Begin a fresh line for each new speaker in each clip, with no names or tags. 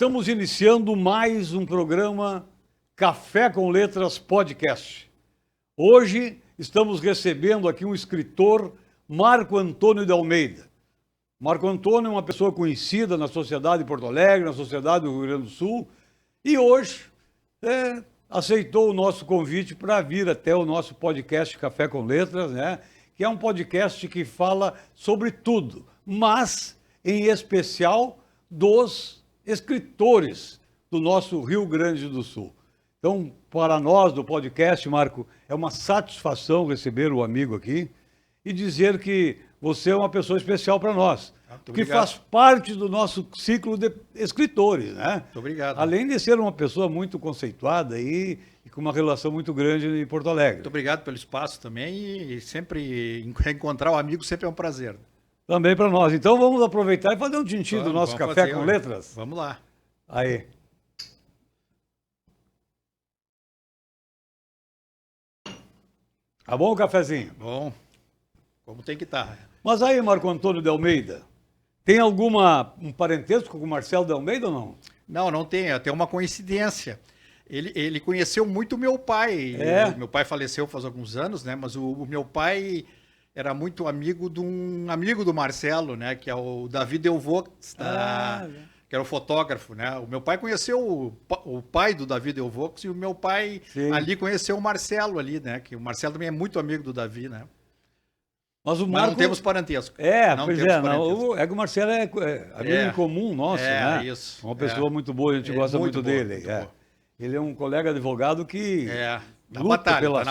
Estamos iniciando mais um programa Café com Letras Podcast. Hoje estamos recebendo aqui um escritor, Marco Antônio de Almeida. Marco Antônio é uma pessoa conhecida na sociedade de Porto Alegre, na sociedade do Rio Grande do Sul, e hoje aceitou o nosso convite para vir até o nosso podcast Café com Letras, né? Que é um podcast que fala sobre tudo, mas em especial dos escritores do nosso Rio Grande do Sul. Então, para nós do podcast, Marco, é uma satisfação receber o amigo aqui e dizer que você é uma pessoa especial para nós, que faz parte do nosso ciclo de escritores, né?
Muito obrigado.
Além de ser uma pessoa muito conceituada e com uma relação muito grande em Porto Alegre.
Muito obrigado pelo espaço também e sempre encontrar o amigo sempre é um prazer.
Também para nós. Então vamos aproveitar e fazer um tintim do nosso Café com Letras?
Vamos lá.
Aí. Tá bom o cafezinho?
Bom, como tem que estar.
Mas aí, Marco Antônio de Almeida, tem um parentesco com o Marcelo de Almeida ou não?
Não tem. Tem uma coincidência. Ele conheceu muito meu pai. Meu pai faleceu faz alguns anos, né? Mas o meu pai era muito amigo de um amigo do Marcelo, né? Que é o Davi Delvox, que era o fotógrafo, né? O meu pai conheceu o pai do Davi Delvox e o meu pai ali conheceu o Marcelo ali, né? Que o Marcelo também é muito amigo do Davi, né?
Mas
o Marco... não temos parentesco.
Não, é que o Marcelo é amigo em comum nosso, né?
Isso.
Uma pessoa muito boa, a gente gosta muito dele. Ele é um colega advogado que luta pela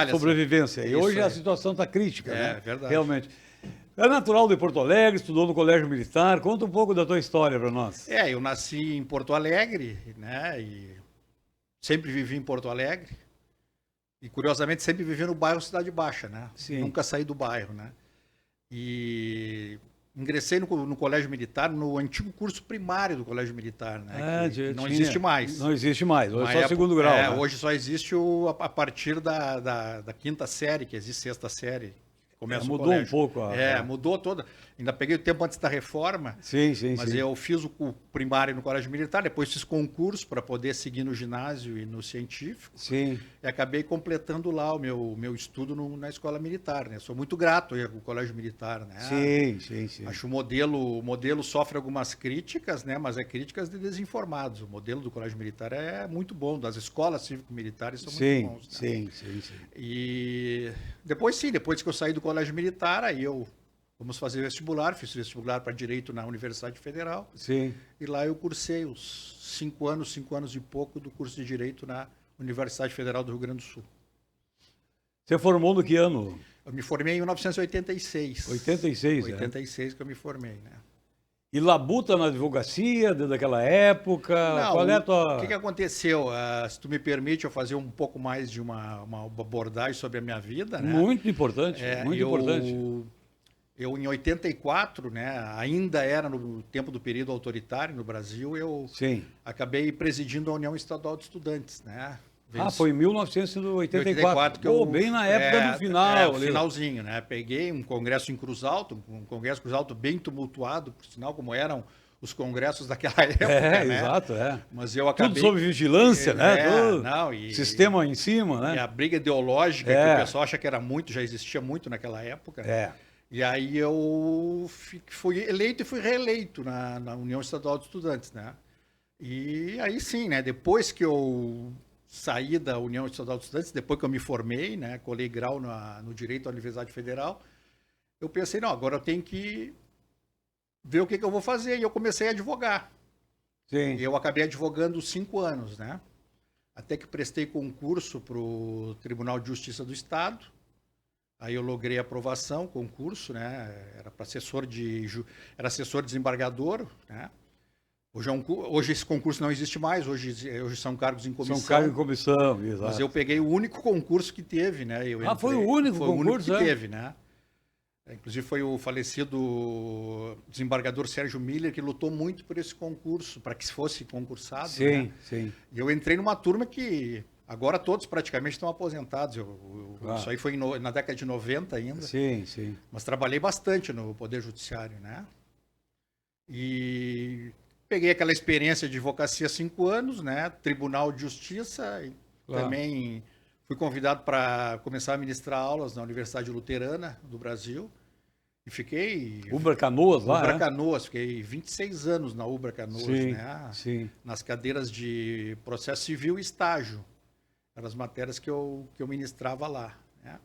sobrevivência. E hoje a situação está crítica, né?
É verdade.
Realmente. É natural de Porto Alegre, estudou no Colégio Militar. Conta um pouco da tua história para nós.
Eu nasci em Porto Alegre, né? E sempre vivi em Porto Alegre. E, curiosamente, sempre vivi no bairro Cidade Baixa, né?
Sim.
Nunca saí do bairro, né? E ingressei no Colégio Militar, no antigo curso primário do Colégio Militar, né? Que não existe mais.
Não existe mais, hoje é só segundo grau. Né?
Hoje só existe a partir da quinta série, que existe sexta série.
Mudou um pouco.
Mudou toda. Ainda peguei o tempo antes da reforma.
Sim.
Mas eu fiz o primário no Colégio Militar, depois fiz concurso para poder seguir no ginásio e no científico.
Sim.
E acabei completando lá o meu estudo na escola militar, né? Sou muito grato ao Colégio Militar, né?
Sim.
Acho o modelo sofre algumas críticas, né? Mas é críticas de desinformados. O modelo do Colégio Militar é muito bom, das escolas cívico-militares são muito bons.
Né? Sim.
E depois que eu saí do Colégio Militar, aí vamos fazer vestibular, fiz vestibular para Direito na Universidade Federal.
Sim.
E lá eu cursei os 5 anos e pouco do curso de Direito na Universidade Federal do Rio Grande do Sul.
Você formou no que ano?
Eu me formei em 1986. 86 que eu me formei, né?
E labuta na advocacia desde aquela época?
Não,
qual é a tua...
O que aconteceu? Se tu me permite eu fazer um pouco mais de uma abordagem sobre a minha vida, né?
Muito importante, importante.
Eu, em 84, né, ainda era no tempo do período autoritário no Brasil, eu acabei presidindo a União Estadual de Estudantes, né?
Foi em 1984, bem na época do final.
Finalzinho, né? Peguei um congresso em Cruz Alto, um congresso Cruz Alto bem tumultuado, por sinal, como eram os congressos daquela época, né?
Exato,
Mas eu acabei...
Tudo sob vigilância, né? Sistema em cima, né?
E a briga ideológica, que o pessoal acha que era muito, já existia muito naquela época. E aí eu fui eleito e fui reeleito na União Estadual de Estudantes, né? E aí sim, né? Depois que eu saí da União Estadual de Estudantes, depois que eu me formei, né? Colei grau no Direito da Universidade Federal, eu pensei, não, agora eu tenho que ver o que eu vou fazer. E eu comecei a advogar.
Sim.
E eu acabei advogando 5 anos, né? Até que prestei concurso para o Tribunal de Justiça do Estado. Aí eu logrei aprovação, concurso, né? Era para assessor desembargador, né? Hoje esse concurso não existe mais, hoje são cargos em comissão.
São cargos em comissão, exato.
Mas eu peguei o único concurso que teve, né?
Foi o único concurso
que teve, né? Inclusive foi o falecido desembargador Sérgio Miller que lutou muito por esse concurso, para que fosse concursado.
Sim.
E eu entrei numa turma que agora todos praticamente estão aposentados. Isso aí foi na década de 90 ainda.
Sim.
Mas trabalhei bastante no Poder Judiciário, né? peguei aquela experiência de advocacia 5 anos, né? Tribunal de Justiça, e também fui convidado para começar a ministrar aulas na Universidade Luterana do Brasil. E fiquei...
Ubra Canoas lá,
Ubra Canoas, fiquei 26 anos na Ubra Canoas,
sim,
né?
Sim.
Nas cadeiras de processo civil e estágio. Eram as matérias que eu ministrava lá, né?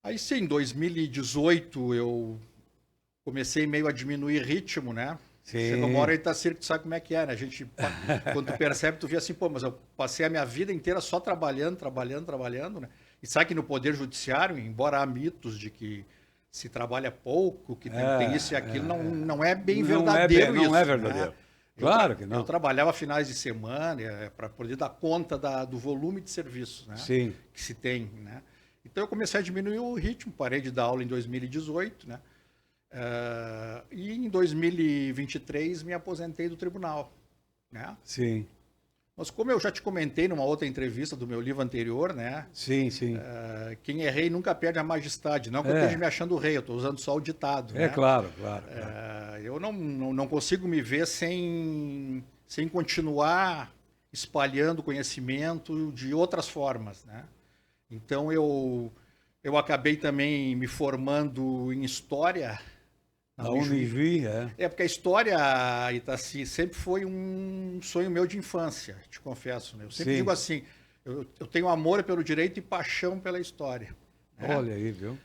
Aí sim, em 2018 eu comecei meio a diminuir ritmo, né?
Sim.
Chegou uma hora aí, Itacir, que tu sabe como é que é, né? A gente, quando tu percebe, tu vê assim, pô, mas eu passei a minha vida inteira só trabalhando, né? E sabe que no Poder Judiciário, embora há mitos de que se trabalha pouco, que tem isso e aquilo, não é bem verdadeiro isso.
Não é verdadeiro. Né? Claro que não.
Eu trabalhava finais de semana para poder dar conta do volume de serviços, né?
Sim.
Que se tem, né? Então eu comecei a diminuir o ritmo, parei de dar aula em 2018, né? E em 2023 me aposentei do tribunal, né?
Sim.
Mas como eu já te comentei numa outra entrevista do meu livro anterior, né?
Sim, sim.
Quem é rei nunca perde a majestade. Não que eu esteja me achando rei, eu estou usando só o ditado.
É, né? Claro.
Eu não consigo me ver sem continuar espalhando conhecimento de outras formas, né? Então eu acabei também me formando em História.
Da Unijuí,
porque a história, Itaci, sempre foi um sonho meu de infância, te confesso. Né? Eu sempre digo assim, eu tenho amor pelo direito e paixão pela história. Né?
Olha aí, viu?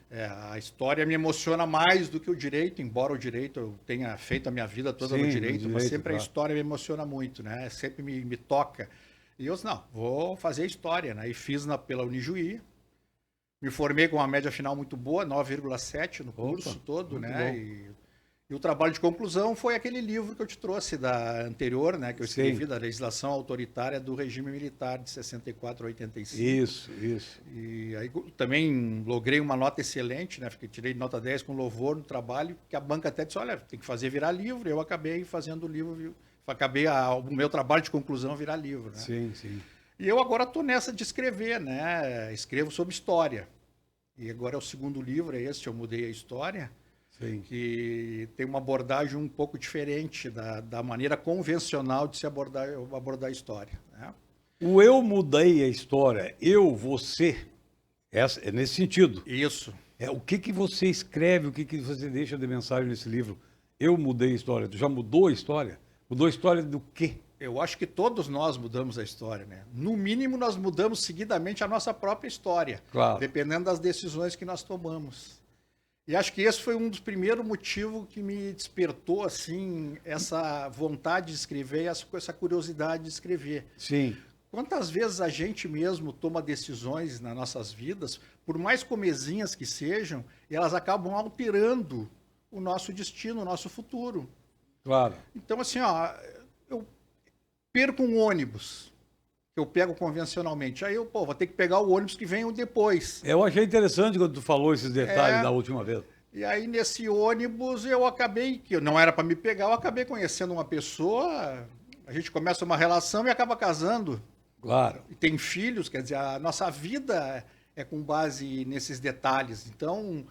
A história me emociona mais do que o direito, embora o direito eu tenha feito a minha vida toda no direito, mas sempre a história me emociona muito, né? Sempre me toca. E eu disse, não, vou fazer história, né? E fiz pela Unijuí. Me formei com uma média final muito boa, 9,7 no curso todo, né? E o trabalho de conclusão foi aquele livro que eu te trouxe da anterior, né? Que eu escrevi, da legislação autoritária do regime militar de 64 a 85.
Isso.
E aí também logrei uma nota excelente, né? Tirei nota 10 com louvor no trabalho, que a banca até disse, olha, tem que fazer virar livro. Eu acabei fazendo o livro, o meu trabalho de conclusão virar livro, né?
Sim.
E eu agora estou nessa de escrever, né? Escrevo sobre história. E agora é o segundo livro, é esse, eu mudei a história.
Sim.
Que tem uma abordagem um pouco diferente da maneira convencional de se abordar a história. Né?
O eu mudei a história, você, é nesse sentido.
Isso.
O que você escreve, o que você deixa de mensagem nesse livro? Eu mudei a história. Tu já mudou a história? Mudou a história do quê?
Eu acho que todos nós mudamos a história, né? No mínimo, nós mudamos seguidamente a nossa própria história.
Claro.
Dependendo das decisões que nós tomamos. E acho que esse foi um dos primeiros motivos que me despertou, assim, essa vontade de escrever, essa curiosidade de escrever.
Sim.
Quantas vezes a gente mesmo toma decisões nas nossas vidas, por mais comezinhas que sejam, e elas acabam alterando o nosso destino, o nosso futuro.
Claro.
Então, assim, eu perco um ônibus que eu pego convencionalmente. Aí eu, vou ter que pegar o ônibus que vem depois.
Eu achei interessante quando tu falou esses detalhes da última vez.
E aí, nesse ônibus, eu acabei, que não era para me pegar, eu acabei conhecendo uma pessoa, a gente começa uma relação e acaba casando.
Claro.
E tem filhos, quer dizer, a nossa vida é com base nesses detalhes. Então,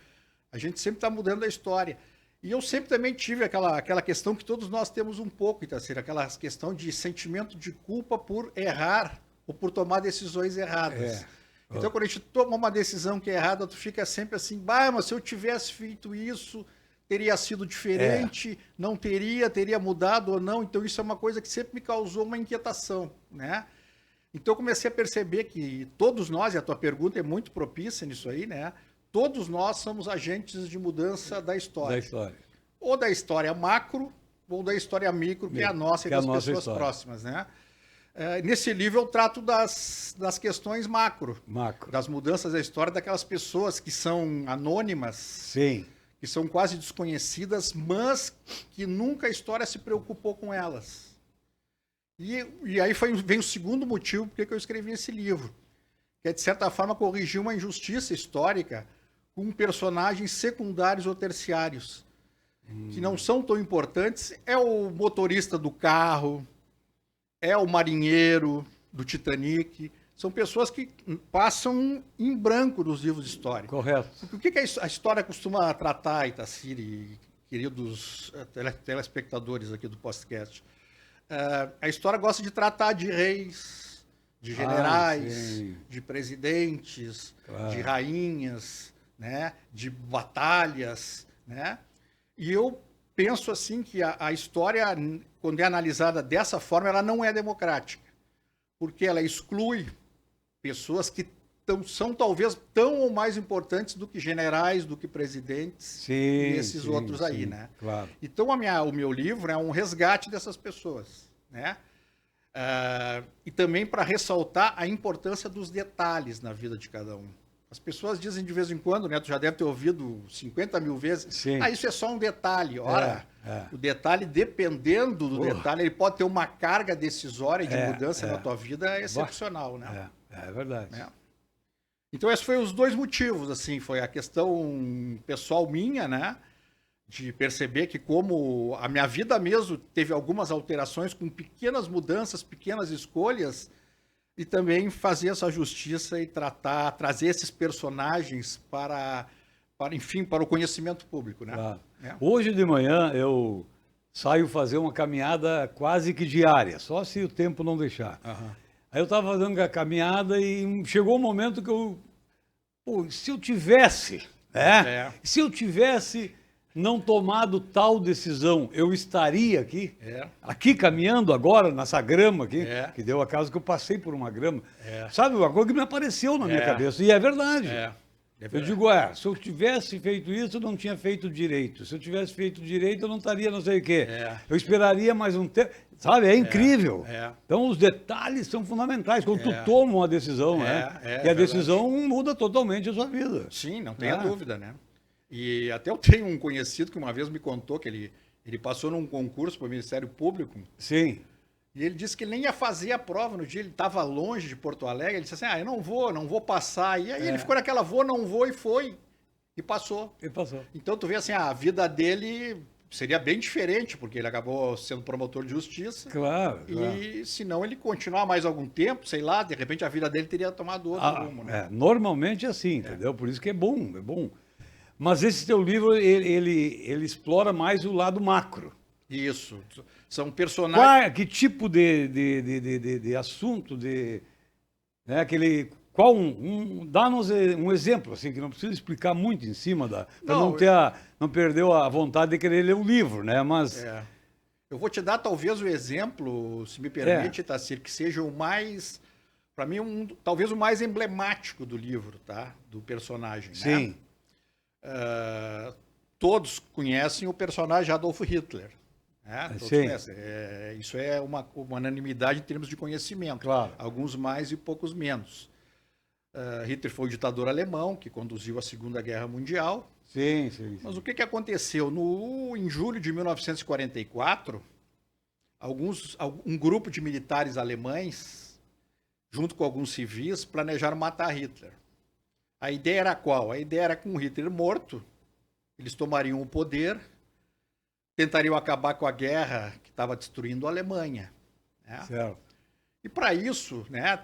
a gente sempre está mudando a história. E eu sempre também tive aquela questão que todos nós temos um pouco, Itacir, aquela questão de sentimento de culpa por errar ou por tomar decisões erradas. Então, quando a gente toma uma decisão que é errada, tu fica sempre assim, mas se eu tivesse feito isso, teria sido diferente, não teria mudado ou não. Então, isso é uma coisa que sempre me causou uma inquietação, né? Então, eu comecei a perceber que todos nós, e a tua pergunta é muito propícia nisso aí, né? Todos nós somos agentes de mudança da história. Ou da história macro, ou da história micro, que é a nossa e das pessoas próximas, né? Nesse livro eu trato das questões macro. Das mudanças da história daquelas pessoas que são anônimas.
Sim.
Que são quase desconhecidas, mas que nunca a história se preocupou com elas. E aí vem o segundo motivo por que eu escrevi esse livro. Que é, de certa forma, corrigir uma injustiça histórica com personagens secundários ou terciários, que não são tão importantes. É o motorista do carro, é o marinheiro do Titanic. São pessoas que passam em branco nos livros de história.
Correto.
O que a história costuma tratar, Itacir, queridos telespectadores aqui do podcast. A história gosta de tratar de reis, de generais, de presidentes, claro, de rainhas, né, de batalhas, né? E eu penso assim que a história, quando é analisada dessa forma, ela não é democrática, porque ela exclui pessoas que são talvez tão ou mais importantes do que generais, do que presidentes e esses outros aí, né?
Claro.
Então o meu livro é um resgate dessas pessoas, né? E também para ressaltar a importância dos detalhes na vida de cada um. As pessoas dizem de vez em quando, né? Tu já deve ter ouvido 50 mil vezes. Isso é só um detalhe. Ora, o detalhe, dependendo do detalhe, ele pode ter uma carga decisória de mudança na tua vida excepcional, né?
É verdade.
Então, esses foram os dois motivos, assim. Foi a questão pessoal minha, né? De perceber que como a minha vida mesmo teve algumas alterações com pequenas mudanças, pequenas escolhas, e também fazer essa justiça e trazer esses personagens para o conhecimento público, né?
Claro. Hoje de manhã eu saio fazer uma caminhada quase que diária, só se o tempo não deixar. Aí eu estava fazendo a caminhada e chegou um momento que se eu tivesse não tomado tal decisão, eu estaria aqui caminhando agora, nessa grama aqui, que deu a causa que eu passei por uma grama. Sabe, uma coisa que me apareceu na minha cabeça, e é verdade. Eu digo, se eu tivesse feito isso, eu não tinha feito direito. Se eu tivesse feito direito, eu não estaria não sei o quê. Eu esperaria mais um tempo. Sabe, é incrível. Então, os detalhes são fundamentais quando tu toma uma decisão, né? E a decisão muda totalmente a sua vida.
Sim, não tenha dúvida, né? E até eu tenho um conhecido que uma vez me contou que ele passou num concurso para o Ministério Público.
Sim.
E ele disse que ele nem ia fazer a prova no dia, ele estava longe de Porto Alegre. Ele disse assim, eu não vou passar. E aí ele ficou naquela não vou, e foi. E passou. Então tu vê assim, a vida dele seria bem diferente, porque ele acabou sendo promotor de justiça.
Claro.
E se não ele continuar mais algum tempo, sei lá, de repente a vida dele teria tomado outro rumo, né?
Normalmente é assim, entendeu? Por isso que é bom. Mas esse teu livro, ele explora mais o lado macro.
Isso. São personagens...
Que tipo de assunto, né, dá-nos um exemplo, assim, que não precisa explicar muito em cima para não perder a vontade de querer ler o livro, né? Mas...
Eu vou te dar talvez o exemplo, se me permite, Tassir, que seja o mais, para mim, talvez o mais emblemático do livro, tá? Do personagem,
Sim.
Né? Todos conhecem o personagem Adolf Hitler. Todos conhecem. Isso é uma unanimidade em termos de conhecimento.
Claro.
Alguns mais e poucos menos. Hitler foi o ditador alemão que conduziu a Segunda Guerra Mundial.
Sim.
Mas o que aconteceu? Em julho de 1944, um grupo de militares alemães, junto com alguns civis, planejaram matar Hitler. A ideia era qual? A ideia era, com Hitler morto, eles tomariam o poder, tentariam acabar com a guerra que estava destruindo a Alemanha. Né?
Certo.
E para isso, né,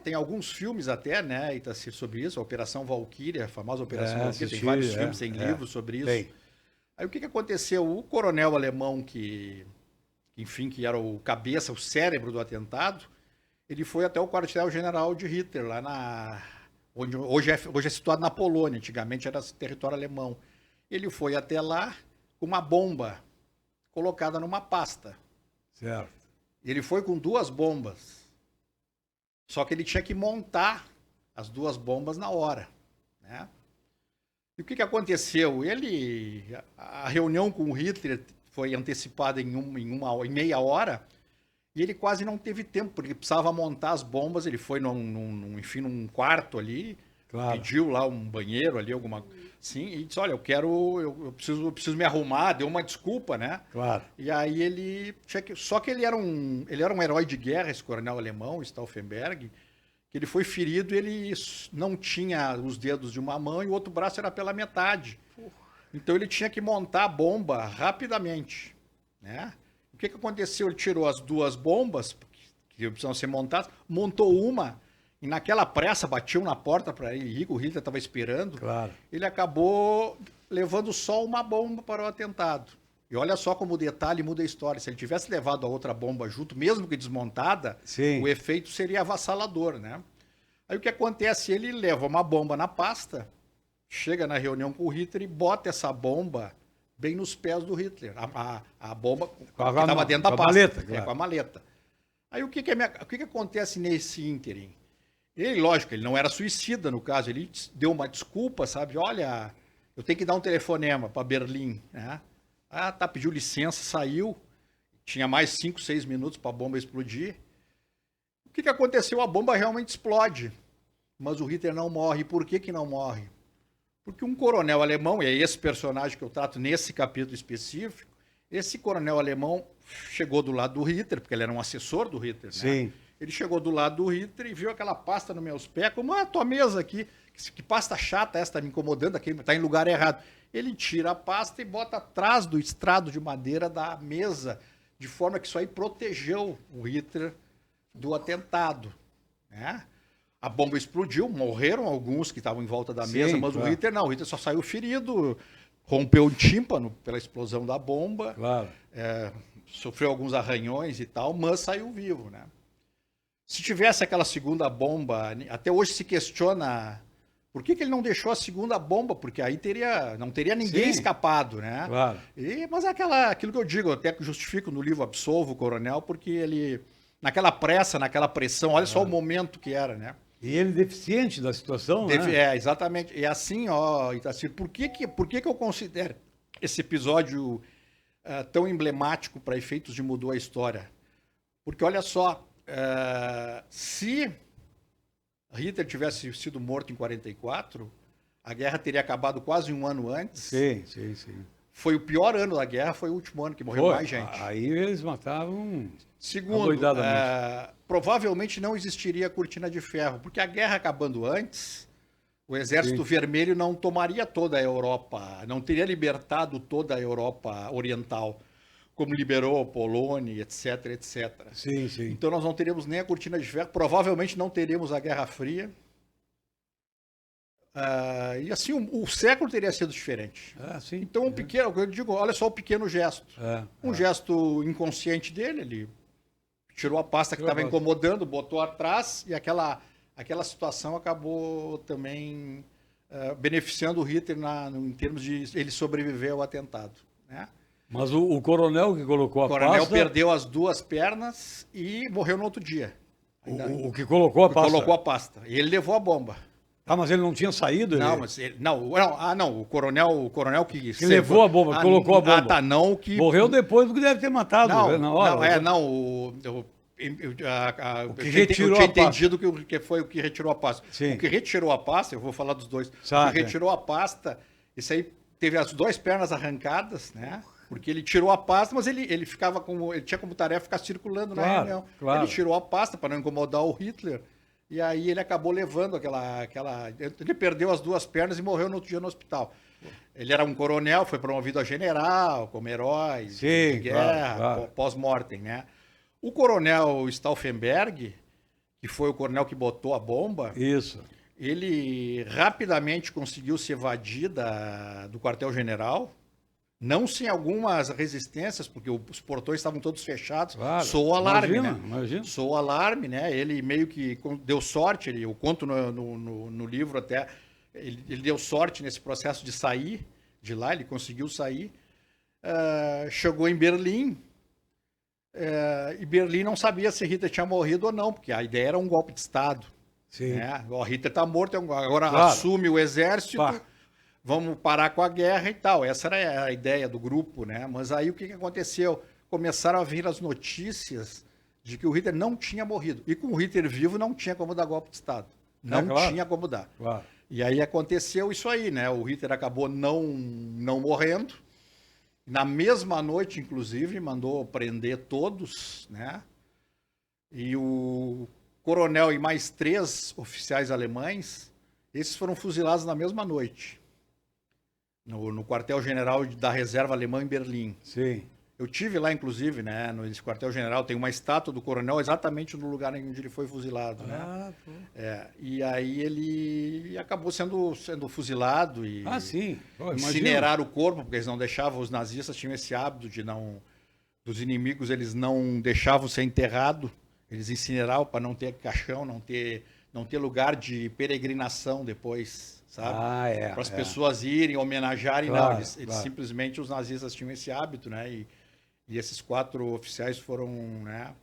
tem alguns filmes até, né, Itacir, sobre isso, a Operação Valquíria, a famosa Operação Valquíria, tem vários filmes, tem livros sobre isso.
Tem.
Aí o que aconteceu? O coronel alemão que era o cabeça, o cérebro do atentado, ele foi até o quartel-general de Hitler, lá onde hoje é situado na Polônia, antigamente era território alemão. Ele foi até lá com uma bomba colocada numa pasta.
Certo.
Ele foi com 2 bombas. Só que ele tinha que montar as 2 bombas na hora. Né? E o que aconteceu? A reunião com o Hitler foi antecipada em meia hora, e ele quase não teve tempo, porque ele precisava montar as bombas. Ele foi num quarto ali, claro, pediu lá um banheiro ali, sim, e disse, olha, eu preciso me arrumar, deu uma desculpa, né?
Claro.
E aí só que ele era um herói de guerra, esse coronel alemão, Stauffenberg, que ele foi ferido e ele não tinha os dedos de uma mão e o outro braço era pela metade. Então ele tinha que montar a bomba rapidamente, né? O que aconteceu? Ele tirou as 2 bombas, que precisavam ser montadas, montou uma, E naquela pressa, batiam na porta para ele ir, o Hitler estava esperando.
Claro.
Ele acabou levando só uma bomba para o atentado. E olha só como o detalhe muda a história. Se ele tivesse levado a outra bomba junto, mesmo que desmontada,
Sim.
o efeito seria avassalador, né? Aí o que acontece? Ele leva uma bomba na pasta, chega na reunião com o Hitler e bota essa bomba bem nos pés do Hitler. A bomba que estava dentro da pasta.
Maleta, claro.
Com a maleta. Aí o que acontece nesse ínterim? Ele, lógico, ele não era suicida no caso, ele deu uma desculpa, sabe? Olha, eu tenho que dar um telefonema para Berlim, né? Ah, tá, pediu licença, saiu, tinha mais 5, 6 minutos para a bomba explodir. O que aconteceu? A bomba realmente explode, mas o Hitler não morre. Por que não morre? Porque um coronel alemão, e é esse personagem que eu trato nesse capítulo específico, esse coronel alemão chegou do lado do Hitler, porque ele era um assessor do Hitler, né?
Sim.
Ele chegou do lado do Hitler e viu aquela pasta nos meus pés, como a tua mesa aqui, que pasta chata essa, tá me incomodando aqui, tá em lugar errado. Ele tira a pasta e bota atrás do estrado de madeira da mesa, de forma que isso aí protegeu o Hitler do atentado, né? A bomba explodiu, morreram alguns que estavam em volta da mesa, mas claro. O Hitler não, o Hitler só saiu ferido, rompeu o tímpano pela explosão da bomba,
claro.
Sofreu alguns arranhões e tal, mas saiu vivo, né? Se tivesse aquela segunda bomba, até hoje se questiona por que ele não deixou a segunda bomba, porque aí não teria ninguém escapado, né?
Claro.
Mas é aquilo que eu digo, eu até justifico no livro Absolvo o Coronel, porque ele, naquela pressa, naquela pressão, olha só o momento que era, né?
E ele deficiente da situação, né?
Exatamente. E assim, Itacir, por que eu considero esse episódio tão emblemático para efeitos de mudou a história? Porque olha só, se Hitler tivesse sido morto em 44, a guerra teria acabado quase um ano antes.
Sim.
Foi o pior ano da guerra, foi o último ano que morreu mais gente.
Aí eles matavam.
Segundo, provavelmente não existiria a cortina de ferro, porque a guerra acabando antes, o Exército Vermelho não tomaria toda a Europa, não teria libertado toda a Europa Oriental, como liberou a Polônia, etc, etc.
Sim.
Então nós não teríamos nem a cortina de ferro, provavelmente não teríamos a Guerra Fria. E assim, o século teria sido diferente.
Sim,
então, eu digo, olha só o pequeno gesto. Gesto inconsciente dele, ele tirou a pasta que estava incomodando, botou atrás, e aquela situação acabou também beneficiando o Hitler em termos de ele sobreviver ao atentado, né?
Mas o coronel que colocou a pasta...
O coronel perdeu as duas pernas e morreu no outro dia.
O que colocou a pasta?
Colocou a pasta. E ele levou a bomba.
Mas ele não tinha saído?
Não, mas ele, não, o coronel que
levou a bomba, colocou a bomba.
Não, que...
Morreu depois do que deve ter matado, na hora.
O que retirou eu tinha entendido que foi o que retirou a pasta.
Sim.
O que retirou a pasta, eu vou falar dos dois.
Saca.
O que retirou a pasta, isso aí teve as duas pernas arrancadas, né? Porque ele tirou a pasta, mas ele ficava ele tinha como tarefa ficar circulando na reunião.
Claro.
Ele tirou a pasta para não incomodar o Hitler. E aí ele acabou levando ele perdeu as duas pernas e morreu no outro dia no hospital. Ele era um coronel, foi promovido a general, como herói de guerra, pós-mortem, né? O coronel Stauffenberg, que foi o coronel que botou a bomba, ele rapidamente conseguiu se evadir do quartel-general, não sem algumas resistências, porque os portões estavam todos fechados.
Claro.
Soou o alarme,
Imagina.
Soou o alarme, né? Ele meio que deu sorte, eu conto no livro até, ele deu sorte nesse processo de sair de lá, ele conseguiu sair. Chegou em Berlim, e Berlim não sabia se Hitler tinha morrido ou não, porque a ideia era um golpe de Estado.
Sim.
Né? O Hitler está morto, agora assume o exército... Vamos parar com a guerra e tal. Essa era a ideia do grupo, né? Mas aí o que aconteceu? Começaram a vir as notícias de que o Hitler não tinha morrido. E com o Hitler vivo não tinha como dar golpe de Estado. Não tinha como dar.
Claro.
E aí aconteceu isso aí, né? O Hitler acabou não morrendo. Na mesma noite, inclusive, mandou prender todos, né? E o coronel e mais 3 oficiais alemães, esses foram fuzilados na mesma noite. No quartel-general da reserva alemã em Berlim.
Sim.
Eu tive lá, inclusive, né, no quartel-general, tem uma estátua do coronel exatamente no lugar onde ele foi fuzilado, né? E aí ele acabou sendo fuzilado e
sim.
incineraram o corpo, porque eles não deixavam, os nazistas tinham esse hábito dos inimigos, eles não deixavam ser enterrado, eles incineravam para não ter caixão, não ter lugar de peregrinação depois, sabe? Para as pessoas irem, homenagearem, não, eles simplesmente, os nazistas tinham esse hábito, né? E esses 4 oficiais foram, né?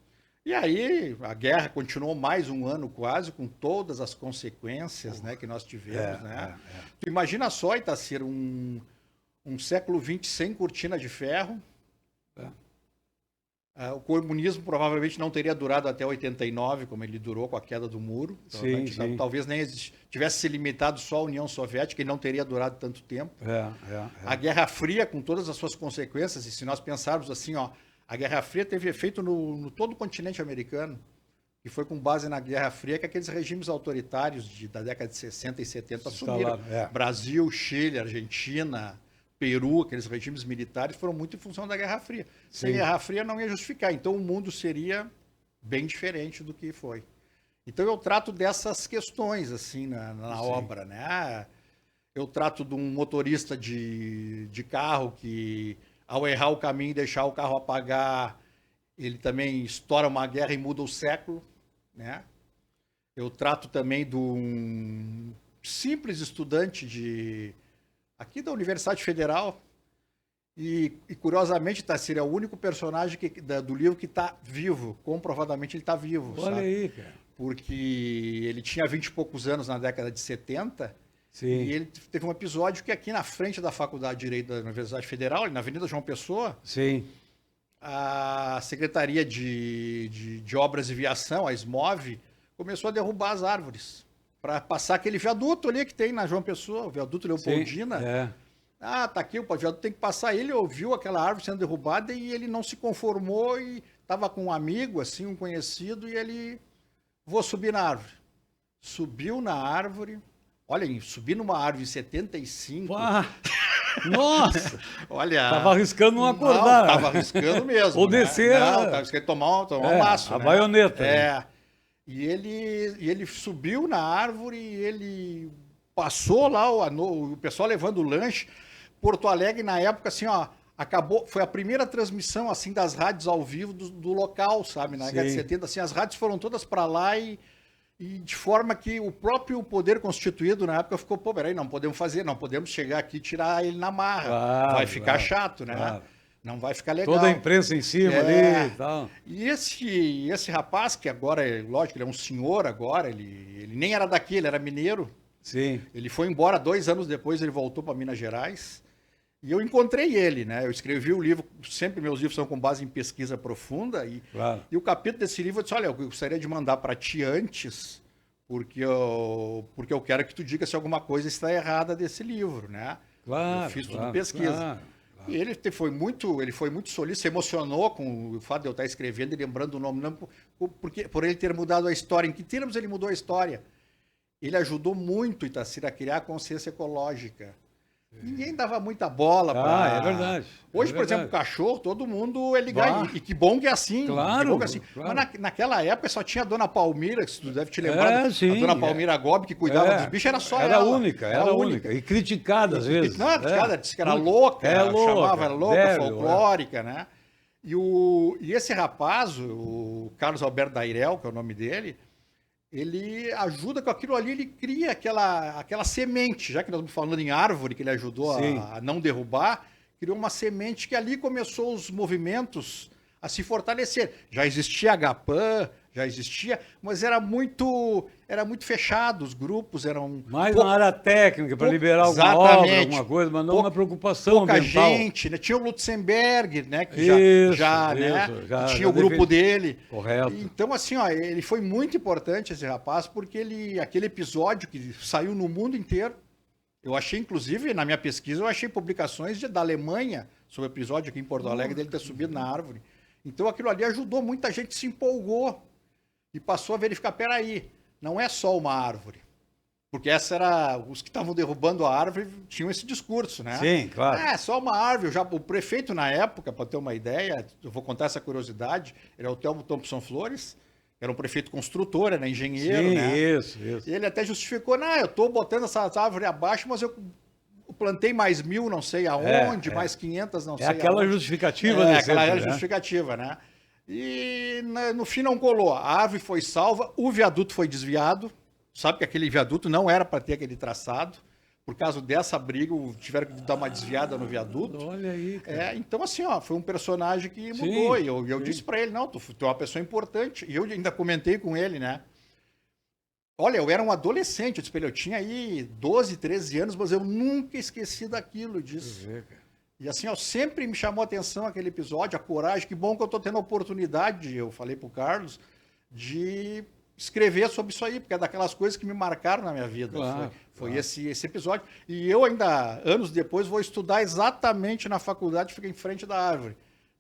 E aí a guerra continuou mais um ano quase, com todas as consequências, né, que nós tivemos, né? Tu imagina só, Itacir, um século XX sem cortina de ferro. O comunismo provavelmente não teria durado até 89, como ele durou com a queda do muro. Sim. Talvez nem tivesse se limitado só à União Soviética e não teria durado tanto tempo. A Guerra Fria, com todas as suas consequências, e se nós pensarmos assim, ó, a Guerra Fria teve efeito no todo o continente americano, e foi com base na Guerra Fria que aqueles regimes autoritários da década de 60 e 70 assumiram. Brasil, Chile, Argentina, Peru, aqueles regimes militares foram muito em função da Guerra Fria. Sem Guerra Fria não ia justificar. Então o mundo seria bem diferente do que foi. Então eu trato dessas questões assim na obra, né? Eu trato de um motorista de carro que, ao errar o caminho e deixar o carro apagar, ele também estoura uma guerra e muda o século, né? Eu trato também de um simples estudante aqui da Universidade Federal, e curiosamente, Tassir, é o único personagem do livro que está vivo, comprovadamente ele está vivo.
Olha aí, cara.
Porque ele tinha 20 e poucos anos na década de 70, e ele teve um episódio que aqui na frente da Faculdade de Direito da Universidade Federal, na Avenida João Pessoa, a Secretaria de Obras e Viação, a SMOV, começou a derrubar as árvores para passar aquele viaduto ali que tem na João Pessoa, o viaduto Leopoldina. Tá aqui, o viaduto tem que passar. Ele ouviu aquela árvore sendo derrubada e ele não se conformou e estava com um amigo, assim, um conhecido, e ele, vou subir na árvore. Subiu na árvore, olha, subir numa árvore em 75...
Nossa!
Olha,
tava arriscando não acordar.
Tava arriscando mesmo.
Ou descer.
Não, tava arriscando tomar um maço.
A baioneta.
E ele subiu na árvore e ele passou lá, o pessoal levando o lanche. Porto Alegre, na época, assim, ó, acabou, foi a primeira transmissão, assim, das rádios ao vivo do local, sabe? Na década de 70, assim, as rádios foram todas para lá e de forma que o próprio poder constituído na época ficou, peraí, não podemos chegar aqui e tirar ele na marra. Vai ficar chato, né? Não vai ficar legal.
Toda a imprensa em cima ali e tal.
E esse rapaz, que agora, lógico, ele é um senhor agora, ele nem era daqui, ele era mineiro. Ele foi embora 2 anos depois, ele voltou para Minas Gerais. E eu encontrei ele, né? Eu escrevi o livro, sempre meus livros são com base em pesquisa profunda, e o capítulo desse livro eu disse, olha, eu gostaria de mandar para ti antes, porque eu quero que tu diga se alguma coisa está errada desse livro, né? Eu fiz tudo pesquisa. E ele foi muito solícito, se emocionou com o fato de eu estar escrevendo e lembrando o nome, não, por ele ter mudado a história. Em que termos ele mudou a história? Ele ajudou muito, Itacir, a criar a consciência ecológica. Ninguém dava muita bola para...
É verdade.
Hoje, por exemplo, o cachorro, todo mundo é ligado. E que bom que é assim.
Claro.
Mas naquela época só tinha a Dona Palmira, que tu deve te lembrar. A Dona Palmira Gobi, que cuidava dos bichos, era só ela.
Era única. E criticada às vezes.
Não, criticada, disse que era louca. Chamava ela louca, folclórica, né? E esse rapaz, o Carlos Alberto Dairel, que é o nome dele, ele ajuda com aquilo ali, ele cria aquela semente, já que nós estamos falando em árvore, que ele ajudou a não derrubar, criou uma semente que ali começou os movimentos a se fortalecer. Já existia a GAPAN, mas era muito fechado, os grupos eram...
Mais na área técnica, para liberar alguma obra, alguma coisa, mas não na preocupação ambiental.
Pouca gente, né? Tinha o Lutzenberg, né? Que já tinha o grupo dele.
Correto.
Então, assim, ó, ele foi muito importante, esse rapaz, porque aquele episódio que saiu no mundo inteiro, eu achei, inclusive, na minha pesquisa, eu achei publicações da Alemanha sobre o episódio aqui em Porto Alegre, dele ter subido na árvore. Então, aquilo ali ajudou, muita gente se empolgou e passou a verificar, peraí, não é só uma árvore. Porque os que estavam derrubando a árvore tinham esse discurso, né?
Sim, claro.
É só uma árvore. O prefeito na época, para ter uma ideia, eu vou contar essa curiosidade, era o Telmo Thompson Flores, era um prefeito construtor, era engenheiro,
sim,
né?
Isso.
E ele até justificou, eu estou botando essa árvore abaixo, mas eu plantei mais 1.000, não sei aonde, mais 500, não sei aonde.
É aquela justificativa.
Aquela justificativa, né? E no fim não colou. A árvore foi salva, o viaduto foi desviado. Sabe que aquele viaduto não era para ter aquele traçado. Por causa dessa briga, tiveram que dar uma desviada no viaduto.
Olha aí, cara.
Então, assim, foi um personagem que mudou. E eu disse para ele, não, tu é uma pessoa importante. E eu ainda comentei com ele, né? Olha, eu era um adolescente, eu disse pra ele, eu tinha aí 12, 13 anos, mas eu nunca esqueci daquilo, disso. E assim, sempre me chamou a atenção aquele episódio, a coragem, que bom que eu tô tendo a oportunidade, eu falei pro Carlos, de escrever sobre isso aí, porque é daquelas coisas que me marcaram na minha vida.
Claro,
foi esse episódio. E eu ainda, anos depois, vou estudar exatamente na faculdade que fica em frente da árvore,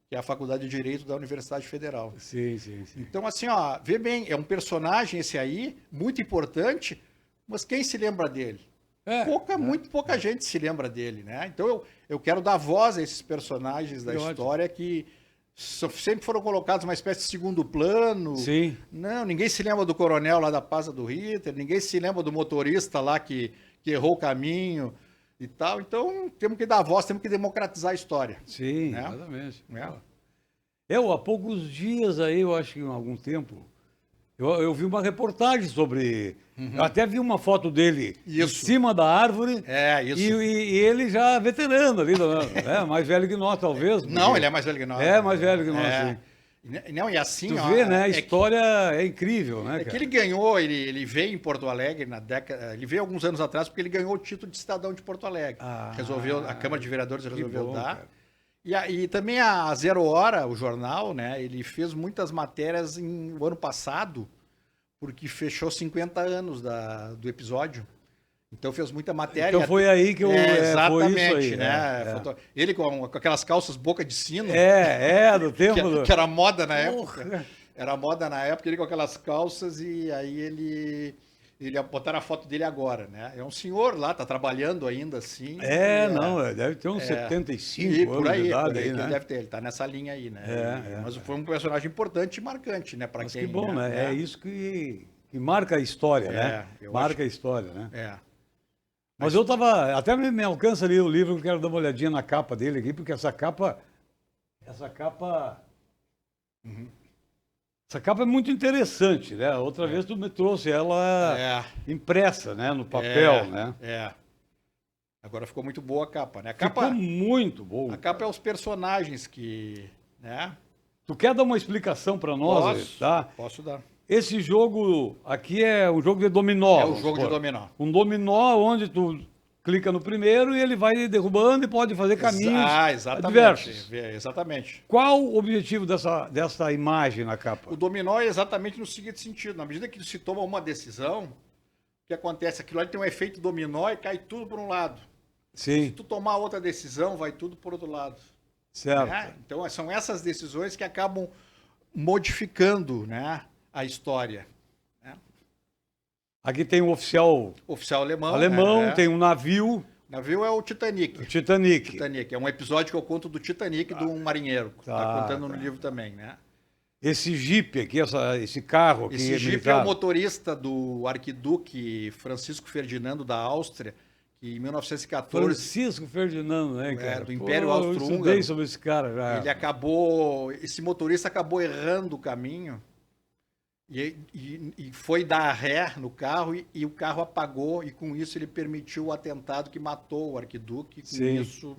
que é a Faculdade de Direito da Universidade Federal.
Sim.
Então, assim, vê bem, é um personagem esse aí, muito importante, mas quem se lembra dele? Muito pouca gente se lembra dele, né? Então, eu quero dar voz a esses personagens da história que sempre foram colocados uma espécie de segundo plano.
Sim.
Não, ninguém se lembra do coronel lá da Paz do Ritter, ninguém se lembra do motorista lá que errou o caminho e tal. Então, temos que dar voz, temos que democratizar a história.
Sim,
né?
exatamente. Há poucos dias aí, eu acho que em algum tempo, eu vi uma reportagem sobre... Eu até vi uma foto dele em cima da árvore.
Isso.
E ele já veterano ali, mais velho que nós, talvez.
Não, ele é mais velho que nós.
É, mais velho que nós, sim.
Não, e assim...
Tu vê, né? A história é incrível, né, cara?
Que ele ganhou, ele veio em Porto Alegre na década... Ele veio alguns anos atrás porque ele ganhou o título de cidadão de Porto Alegre. A Câmara de Vereadores resolveu dar. E também a Zero Hora, o jornal, né? Ele fez muitas matérias no ano passado, porque fechou 50 anos do episódio. Então fez muita matéria.
Então foi aí que eu...
exatamente,
foi isso aí,
né? Ele com aquelas calças boca de sino.
Do tempo...
Que era moda na época. Era moda na época, ele com aquelas calças, e aí ele botaram a foto dele agora, né? É um senhor lá, tá trabalhando ainda assim.
Deve ter uns 75 anos de idade aí, né?
Ele deve ter, ele tá nessa linha aí, né? Mas foi um personagem importante e marcante, né? Mas quem,
que bom, né? É isso que marca a história, né? Marca a história, né? Mas eu tava... Até me alcança ali o livro, eu quero dar uma olhadinha na capa dele aqui, porque essa capa... Essa capa é muito interessante, né? Outra vez tu me trouxe ela impressa, né? No papel, né?
Agora ficou muito boa a capa, né?
Ficou muito boa.
A capa é os personagens que... né?
Tu quer dar uma explicação para nós?
Posso dar.
Esse jogo aqui é um jogo de dominó.
É um jogo de dominó.
Um dominó onde tu clica no primeiro e ele vai derrubando e pode fazer caminhos diversos.
Exatamente.
Qual o objetivo dessa imagem na capa?
O dominó é exatamente no seguinte sentido. Na medida que se toma uma decisão, o que acontece? Aquilo ali tem um efeito dominó e cai tudo por um lado.
Sim.
Se tu tomar outra decisão, vai tudo por outro lado.
Certo.
Então, são essas decisões que acabam modificando, né, a história.
Aqui tem um oficial
alemão.
Tem um navio.
O navio é o Titanic.
O Titanic.
É um episódio que eu conto do Titanic, de um marinheiro. Tá contando no livro também, né?
Esse Jeep aqui, esse carro aqui.
Esse Jeep é o motorista do arquiduque Francisco Ferdinando da Áustria, que em 1914...
Francisco Ferdinando, né, cara?
Do Império Austro-Húngaro.
Eu estudei sobre esse cara já.
Esse motorista acabou errando o caminho e foi dar ré no carro e o carro apagou, e com isso ele permitiu o atentado que matou o arquiduque, e com isso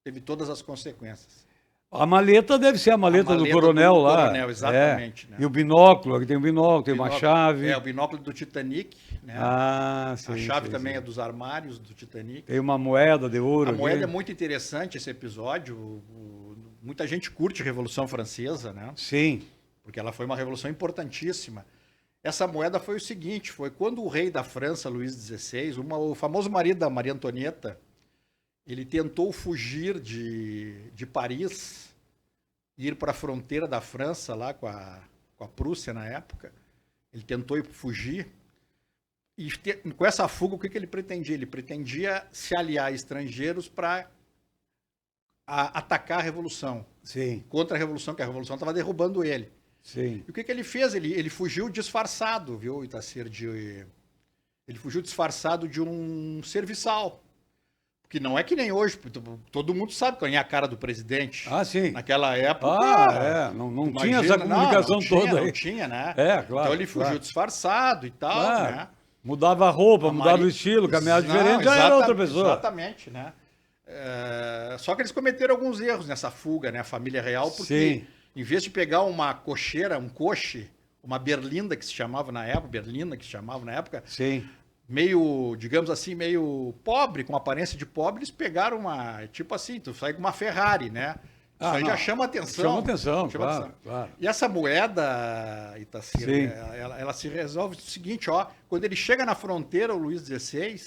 teve todas as consequências.
A maleta deve ser a maleta do coronel lá.
Coronel, exatamente. Né?
E o binóculo, aqui tem um binóculo, tem uma chave.
O binóculo do Titanic. Né?
Sim.
A chave também é dos armários do Titanic.
Tem uma moeda de ouro.
A moeda é muito interessante, esse episódio. Muita gente curte a Revolução Francesa, né?
Sim.
Porque ela foi uma revolução importantíssima. Essa moeda foi o seguinte, foi quando o rei da França, Luís XVI, o famoso marido da Maria Antonieta, ele tentou fugir de Paris, ir para a fronteira da França, lá com a Prússia na época. Ele tentou fugir. E com essa fuga, o que ele pretendia? Ele pretendia se aliar a estrangeiros para atacar a Revolução.
Sim.
Contra a Revolução, que a Revolução estava derrubando ele.
Sim.
E o que ele fez? Ele fugiu disfarçado, viu, Itacir? Ele fugiu disfarçado de um serviçal. Que não é que nem hoje, todo mundo sabe qual é a cara do presidente.
Ah, sim.
Naquela época.
Não tinha essa comunicação toda aí.
Não tinha, né?
Claro.
Então ele fugiu disfarçado e tal,
claro.
né?
Mudava a roupa, mudava o estilo, caminhava diferente, já era outra pessoa.
Exatamente, né? Só que eles cometeram alguns erros nessa fuga, né? A família real, porque em vez de pegar uma cocheira, um coche, uma berlinda que se chamava na época,
sim,
meio, digamos assim, meio pobre, com aparência de pobre, eles pegaram uma, tipo assim, tu sai com uma Ferrari, né? Isso aí já chama atenção.
Chama atenção, claro.
E essa moeda, Itacir, ela se resolve o seguinte, ó, quando ele chega na fronteira, o Luís XVI,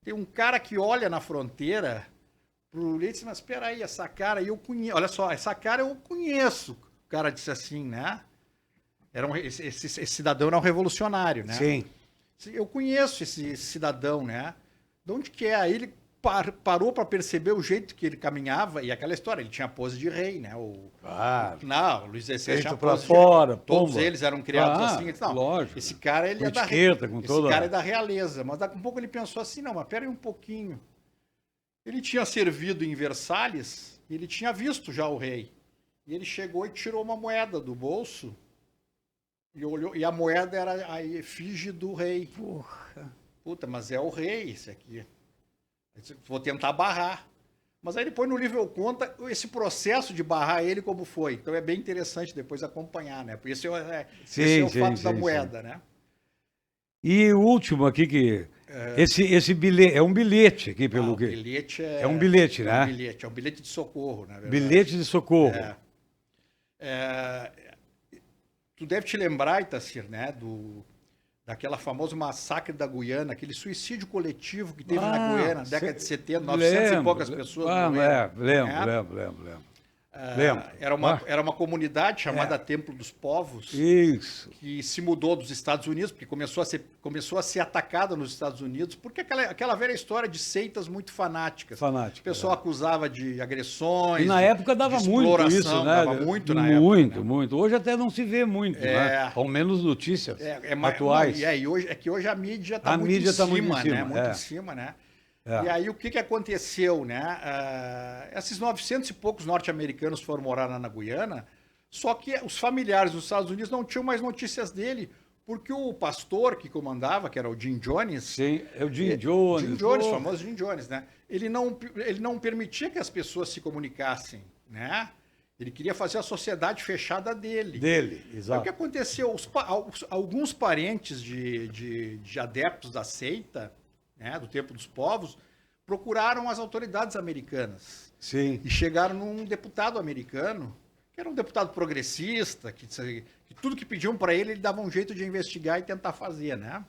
tem um cara que olha na fronteira pro Luís e diz, mas espera aí, essa cara eu conheço, olha só, essa cara eu conheço. O cara disse assim, né? Esse cidadão era um revolucionário, né?
Sim.
Eu conheço esse cidadão, né? De onde que é? Aí ele parou para perceber o jeito que ele caminhava e aquela história, ele tinha pose de rei, né? O Luís XVI tinha pose
fora,
de rei. Todos eles eram criados assim. Disse, não,
lógico.
Esse cara ele cara é da realeza. Mas daqui a pouco ele pensou assim, não, mas pera aí um pouquinho. Ele tinha servido em Versalhes e ele tinha visto já o rei. E ele chegou e tirou uma moeda do bolso e olhou, e a moeda era a efígie do rei. Puta, mas é o rei esse aqui. Vou tentar barrar. Mas aí depois no livro eu conto esse processo de barrar ele como foi. Então é bem interessante depois acompanhar, né? Porque esse é o fato da moeda, né?
E o último aqui que... Esse bilhete, é um bilhete aqui, pelo que...
Bilhete
é um bilhete, né?
É um bilhete de socorro, na verdade.
Bilhete de socorro.
Tu deve te lembrar, Itacir, né? Daquela famosa massacre da Guiana, aquele suicídio coletivo que teve na Guiana, na década de 70, 900 e poucas pessoas morreram.
Lembro.
Era uma comunidade chamada Templo dos Povos.
Isso.
Que se mudou dos Estados Unidos, porque começou a ser atacada nos Estados Unidos, porque aquela velha história de seitas muito fanáticas. O pessoal acusava de agressões.
E na época dava muito isso, né?
Dava muito na época.
Muito. Hoje até não se vê muito, né? Ao menos notícias atuais.
Hoje a mídia está muito em cima, né? Muito em cima, né? E aí o que aconteceu, né? Esses 900 e poucos norte-americanos foram morar na Guiana, só que os familiares dos Estados Unidos não tinham mais notícias dele, porque o pastor que comandava, que era o Jim Jones...
Sim, é o Jim Jones.
Jim Jones, o famoso Jim Jones, né? Ele não permitia que as pessoas se comunicassem, né? Ele queria fazer a sociedade fechada dele.
Exato.
O que aconteceu? Alguns parentes de adeptos da seita, né, do Templo dos Povos, procuraram as autoridades americanas.
Sim.
E chegaram num deputado americano, que era um deputado progressista, que tudo que pediam para ele dava um jeito de investigar e tentar fazer, né?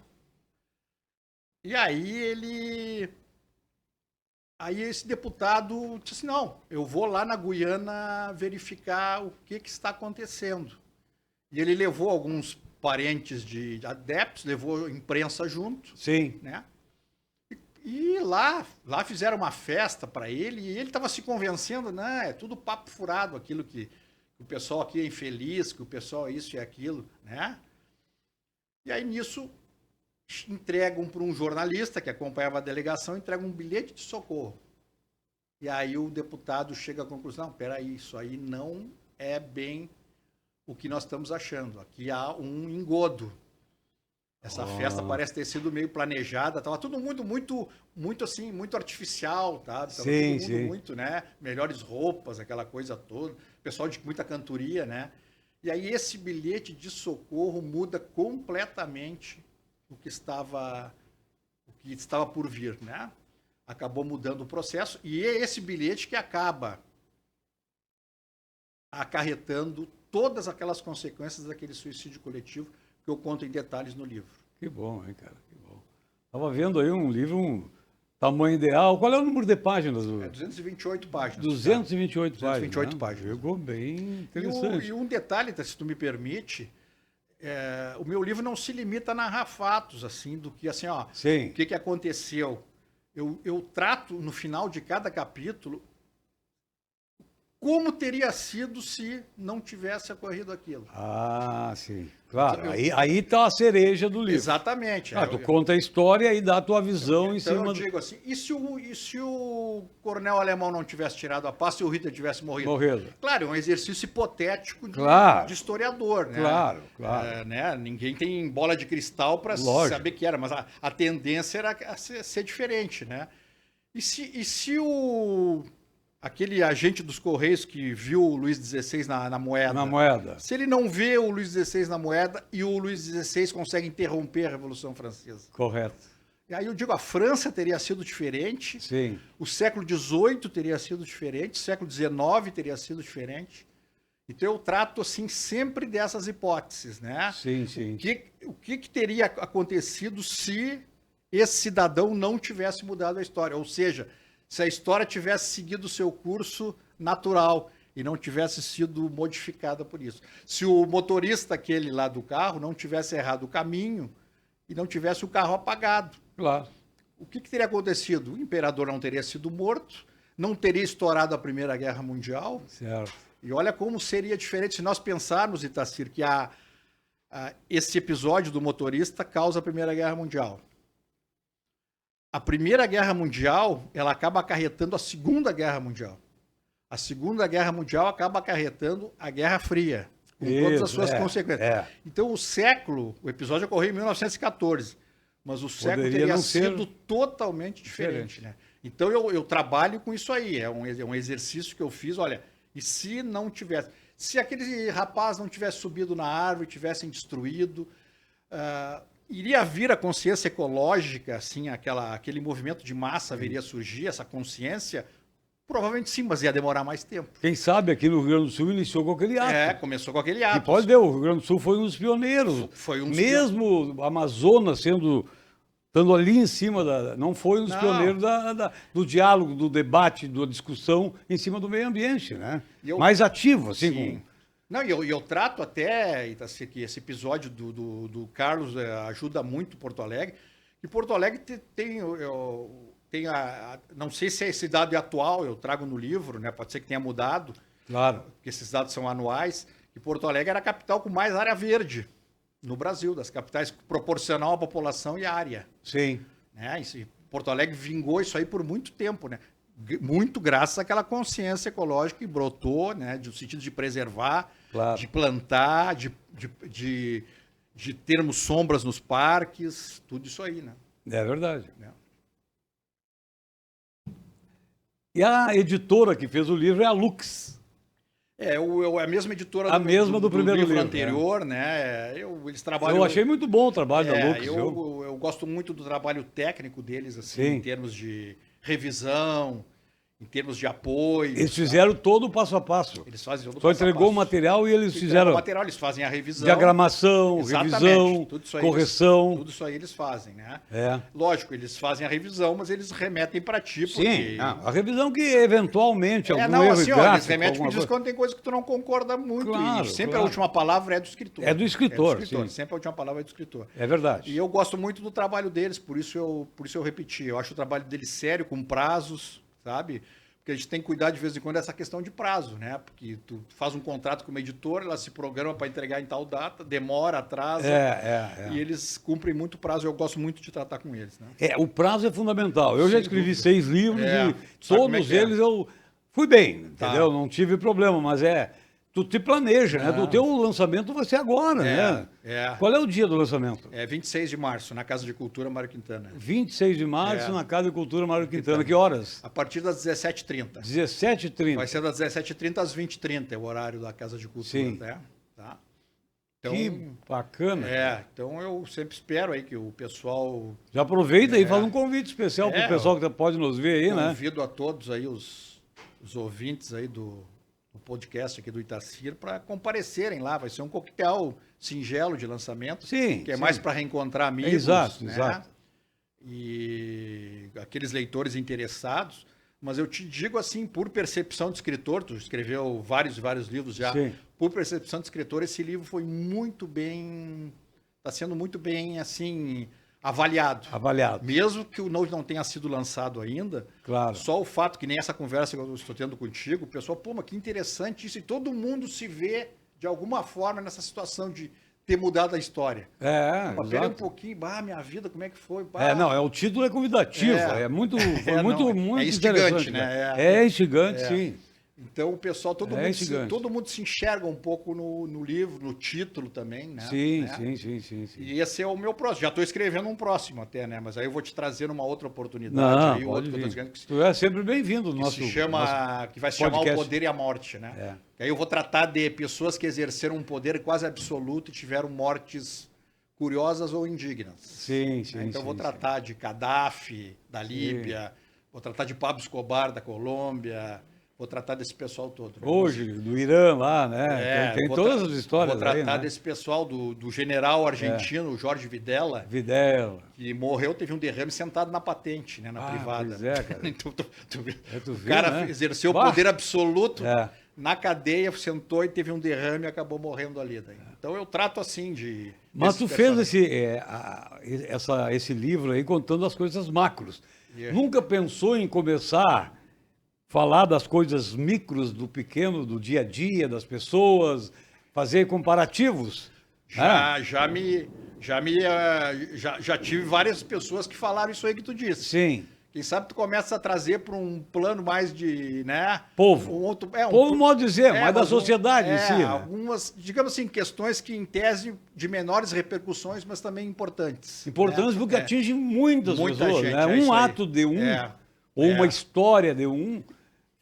E aí esse deputado disse assim, não, eu vou lá na Guiana verificar o que está acontecendo. E ele levou alguns parentes de adeptos, levou imprensa junto.
Sim.
Né? E lá fizeram uma festa para ele e ele estava se convencendo, né? É tudo papo furado, aquilo que o pessoal aqui é infeliz, que o pessoal é isso e aquilo, né? E aí nisso entregam para um jornalista que acompanhava a delegação, entregam um bilhete de socorro. E aí o deputado chega à conclusão, peraí, isso aí não é bem o que nós estamos achando. Aqui há um engodo. Essa festa parece ter sido meio planejada, estava tudo muito assim, muito artificial, tá? Tava todo mundo muito, né? Melhores roupas, aquela coisa toda, pessoal de muita cantoria, né? E aí esse bilhete de socorro muda completamente o que estava por vir, né? Acabou mudando o processo e é esse bilhete que acaba acarretando todas aquelas consequências daquele suicídio coletivo que eu conto em detalhes no livro.
Que bom, hein, cara? Que bom. Estava vendo aí um livro, tamanho ideal. Qual é o número de páginas?
228 páginas.
228 páginas.
228 páginas.
Ficou bem interessante.
E um detalhe, se tu me permite, o meu livro não se limita a narrar fatos, assim, do que, assim, ó,
Sim.
o que aconteceu. Eu trato, no final de cada capítulo, como teria sido se não tivesse ocorrido aquilo.
Ah, sim. Claro, aí tá a cereja do livro.
Exatamente.
Tu conta a história e dá a tua visão em
Então
cima...
eu digo assim, e se o coronel alemão não tivesse tirado a paz, se o Hitler tivesse morrido? Claro, é um exercício hipotético de historiador, né?
Claro.
Né? Ninguém tem bola de cristal para saber que era, mas a tendência era ser diferente, né? E se aquele agente dos Correios que viu o Luís XVI na moeda.
Na moeda.
Se ele não vê o Luís XVI na moeda e o Luís XVI consegue interromper a Revolução Francesa.
Correto.
E aí eu digo, a França teria sido diferente.
Sim.
O século XVIII teria sido diferente. O século XIX teria sido diferente. Então eu trato, assim, sempre dessas hipóteses, né?
Sim, sim.
O que teria acontecido se esse cidadão não tivesse mudado a história? Ou seja, se a história tivesse seguido o seu curso natural e não tivesse sido modificada por isso. Se o motorista aquele lá do carro não tivesse errado o caminho e não tivesse o carro apagado.
Claro.
O que teria acontecido? O imperador não teria sido morto, não teria estourado a Primeira Guerra Mundial.
Certo.
E olha como seria diferente se nós pensarmos, Itacir, que esse episódio do motorista causa a Primeira Guerra Mundial. A Primeira Guerra Mundial, ela acaba acarretando a Segunda Guerra Mundial. A Segunda Guerra Mundial acaba acarretando a Guerra Fria, com todas as suas consequências. Então, o episódio ocorreu em 1914, mas o século teria sido totalmente diferente. Né? Então, eu trabalho com isso aí. É um exercício que eu fiz. Olha, e se não tivesse... Se aquele rapaz não tivesse subido na árvore, tivessem destruído... iria vir a consciência ecológica, assim, aquele movimento de massa viria a surgir, essa consciência? Provavelmente sim, mas ia demorar mais tempo.
Quem sabe aqui no Rio Grande do Sul iniciou com aquele ato.
Começou com aquele ato.
E pode ver, o Rio Grande do Sul foi um dos pioneiros. Mesmo o Amazonas estando ali em cima não foi um dos pioneiros do diálogo, do debate, da discussão em cima do meio ambiente, né? Mais ativo, assim,
sim. Não, e eu trato até, Itaci, que esse episódio do Carlos ajuda muito Porto Alegre. E Porto Alegre tem não sei se esse dado é atual, eu trago no livro, né? Pode ser que tenha mudado.
Claro.
Porque esses dados são anuais. E Porto Alegre era a capital com mais área verde no Brasil, das capitais proporcional à população e área.
Sim.
Né? Porto Alegre vingou isso aí por muito tempo, né? Muito graças àquela consciência ecológica que brotou, né, no sentido de preservar, de plantar, de termos sombras nos parques, tudo isso aí, né?
É verdade. E a editora que fez o livro é a Lux.
É a mesma editora
do primeiro livro
anterior, né? Eles trabalham...
Eu achei muito bom o trabalho da Lux.
Eu gosto muito do trabalho técnico deles, assim, em termos de revisão, em termos de apoio.
Eles fizeram todo o passo a passo.
Eles fazem todo o
passo a passo. Só entregou o material e eles fizeram...
O material, eles fazem a revisão.
Diagramação, revisão, correção.
Tudo isso aí eles fazem, né?
É.
Lógico, eles fazem a revisão, mas eles remetem para ti.
Sim, a revisão que eventualmente algum erro gráfico,
eles remetem porque diz quando tem coisa que tu não concorda muito. Claro, e sempre a última palavra é do escritor.
É do escritor, sim.
Sempre a última palavra é do escritor.
É verdade.
E eu gosto muito do trabalho deles, por isso eu repeti. Eu acho o trabalho deles sério, com prazos, sabe? Porque a gente tem que cuidar de vez em quando dessa questão de prazo, né? Porque tu faz um contrato com uma editora, ela se programa para entregar em tal data, demora, atrasa. E eles cumprem muito prazo. Eu gosto muito de tratar com eles, né?
O prazo é fundamental. Eu já escrevi 6 livros e todos eles eu fui bem, entendeu? Não tive problema, mas tu te planeja, né? O teu lançamento vai ser agora, né? Qual é o dia do lançamento?
É 26 de março, na Casa de Cultura Mário Quintana.
26 de março, na Casa de Cultura Mário Quintana. Que horas?
A partir das 17h30.
17h30.
Vai ser das 17h30 às 20h30, é o horário da Casa de Cultura.
Sim.
Tá?
Então, que bacana.
Então eu sempre espero aí que o pessoal...
Já aproveita e faz um convite especial para o pessoal que pode nos ver aí, né?
Convido a todos aí, os ouvintes aí do podcast aqui do Itacir para comparecerem lá. Vai ser um coquetel singelo de lançamento, que é mais para reencontrar amigos.
Exato.
E aqueles leitores interessados. Mas eu te digo assim, por percepção de escritor, tu escreveu vários livros já. por percepção de escritor, esse livro foi está sendo muito bem, assim, avaliado. Mesmo que o não tenha sido lançado ainda,
claro.
Só o fato que nem essa conversa que eu estou tendo contigo, o pessoal, pô, mas que interessante isso, e todo mundo se vê, de alguma forma, nessa situação de ter mudado a história. Peraí um pouquinho, minha vida, como é que foi?
O título é convidativo, foi muito
instigante,
né? É instigante, sim.
Então o pessoal, todo mundo se enxerga um pouco no livro, no título também, né?
Sim.
E esse é o meu próximo. Já estou escrevendo um próximo até, né? Mas aí eu vou te trazer numa outra oportunidade.
Não, outro que tu é sempre bem-vindo no nosso
que vai se chamar O Poder e a Morte, né? Aí eu vou tratar de pessoas que exerceram um poder quase absoluto e tiveram mortes curiosas ou indignas.
Sim.
Então eu vou tratar de Gaddafi, da Líbia, vou tratar de Pablo Escobar, da Colômbia. Vou tratar desse pessoal todo. Né?
Hoje, do Irã lá, né? Tem todas as histórias.
Vou tratar
aí, né?
desse pessoal do general argentino, Jorge Videla. Que morreu, teve um derrame sentado na patente, né? Na privada.
Pois é, cara.
Então,
o
cara exerceu o poder absoluto na cadeia, sentou e teve um derrame e acabou morrendo ali. Daí. Então eu trato assim de...
Mas tu fez esse livro aí contando as coisas macros. Nunca pensou em começar... falar das coisas micros, do pequeno, do dia a dia, das pessoas, fazer comparativos?
Já tive várias pessoas que falaram isso aí que tu disse.
Sim.
Quem sabe tu começa a trazer para um plano mais de, né?
Povo. Povo, modo de dizer, mais da sociedade em si. Né?
Algumas, digamos assim, questões que em tese de menores repercussões, mas também importantes.
Importantes, né? Porque atingem muita pessoas.
Gente,
né? Um ato de um, ou uma história de um...